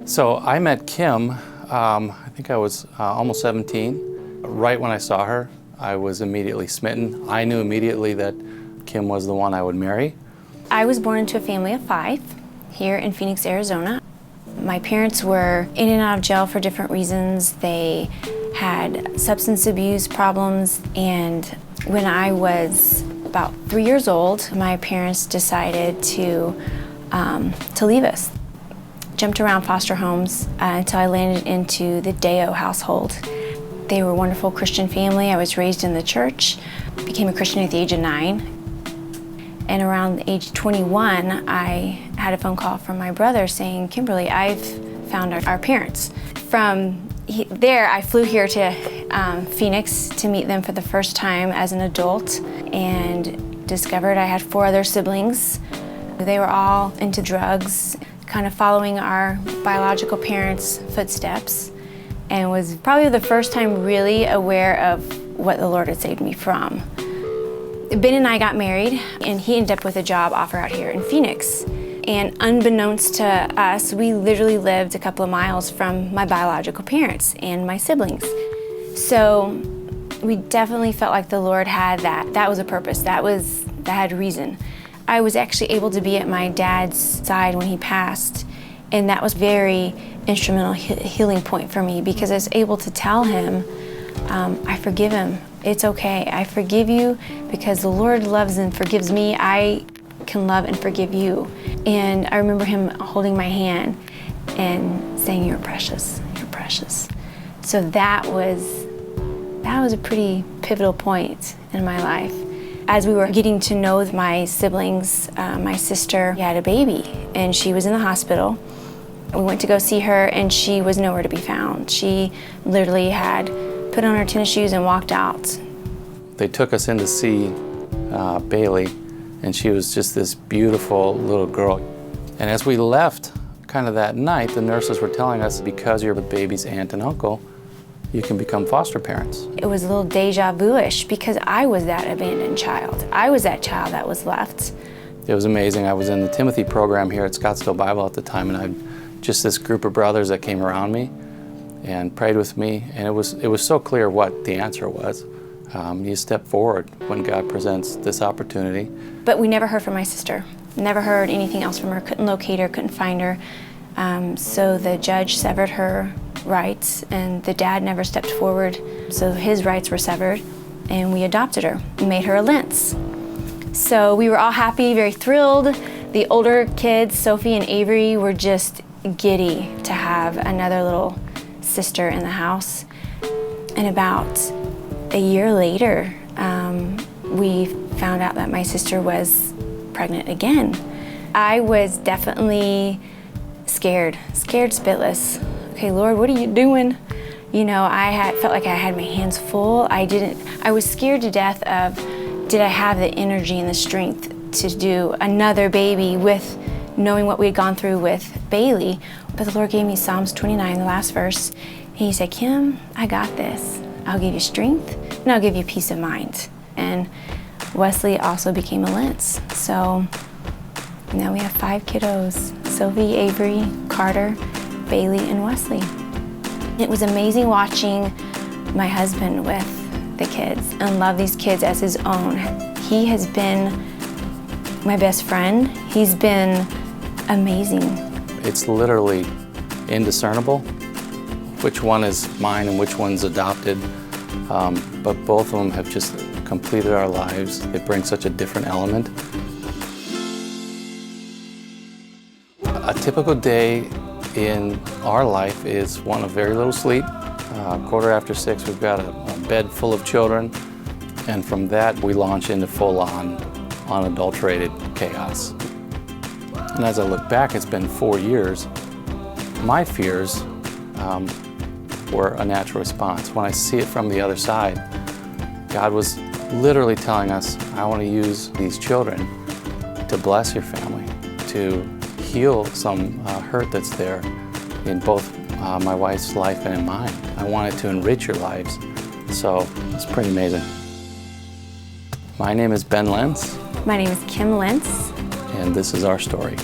So I met Kim, I think I was almost 17. Right when I saw her, I was immediately smitten. I knew immediately that Kim was the one I would marry. I was born into a family of 5 here in Phoenix, Arizona. My parents were in and out of jail for different reasons. They had substance abuse problems, and when I was about 3 years old, my parents decided to leave us. Jumped around foster homes until I landed into the Deo household. They were a wonderful Christian family. I was raised in the church, became a Christian at the age of 9. And around age 21, I had a phone call from my brother saying, "Kimberly, I've found our parents." From there, I flew here to Phoenix to meet them for the first time as an adult and discovered I had 4 other siblings. They were all into drugs, kind of following our biological parents' footsteps, and was probably the first time really aware of what the Lord had saved me from. Ben and I got married, and he ended up with a job offer out here in Phoenix. And unbeknownst to us, we literally lived a couple of miles from my biological parents and my siblings. So we definitely felt like the Lord had that was a purpose, that had reason. I was actually able to be at my dad's side when he passed, and that was very instrumental healing point for me, because I was able to tell him, I forgive him. It's okay. I forgive you because the Lord loves and forgives me. I can love and forgive you. And I remember him holding my hand and saying, "You're precious. You're precious." So that was a pretty pivotal point in my life. As we were getting to know my siblings, my sister had a baby, and she was in the hospital. We went to go see her, and she was nowhere to be found. She literally had put on her tennis shoes and walked out. They took us in to see Bailey, and she was just this beautiful little girl. And as we left kind of that night, the nurses were telling us, because you're the baby's aunt and uncle, you can become foster parents. It was a little deja vu-ish, because I was that abandoned child. I was that child that was left. It was amazing. I was in the Timothy program here at Scottsdale Bible at the time, and I had just this group of brothers that came around me and prayed with me, and it was so clear what the answer was. You step forward when God presents this opportunity. But we never heard from my sister. Never heard anything else from her. Couldn't locate her, couldn't find her. So the judge severed her rights, and the dad never stepped forward. So his rights were severed, and we adopted her. We made her a Lentz. So we were all happy, very thrilled. The older kids, Sophie and Avery, were just giddy to have another little sister in the house. And about a year later, we found out that my sister was pregnant again. I was definitely scared spitless. Okay, Lord, what are you doing? You know, felt like I had my hands full. I was scared to death of, did I have the energy and the strength to do another baby with knowing what we had gone through with Bailey? But the Lord gave me Psalms 29, the last verse. He said, "Kim, I got this. I'll give you strength, and I'll give you peace of mind." And Wesley also became a Lentz. So now we have 5 kiddos: Sophie, Avery, Carter, Bailey, and Wesley. It was amazing watching my husband with the kids and love these kids as his own. He has been my best friend. He's been amazing. It's literally indiscernible which one is mine and which one's adopted, but both of them have just completed our lives. They bring such a different element. A typical day in our life is one of very little sleep. 6:15, we've got a bed full of children, and from that we launch into full-on, unadulterated chaos. And as I look back, it's been 4 years. My fears were a natural response. When I see it from the other side, God was literally telling us, I want to use these children to bless your family, to heal some hurt that's there in both my wife's life and in mine. I wanted to enrich your lives. So it's pretty amazing. My name is Ben Lentz. My name is Kim Lentz. And this is our story.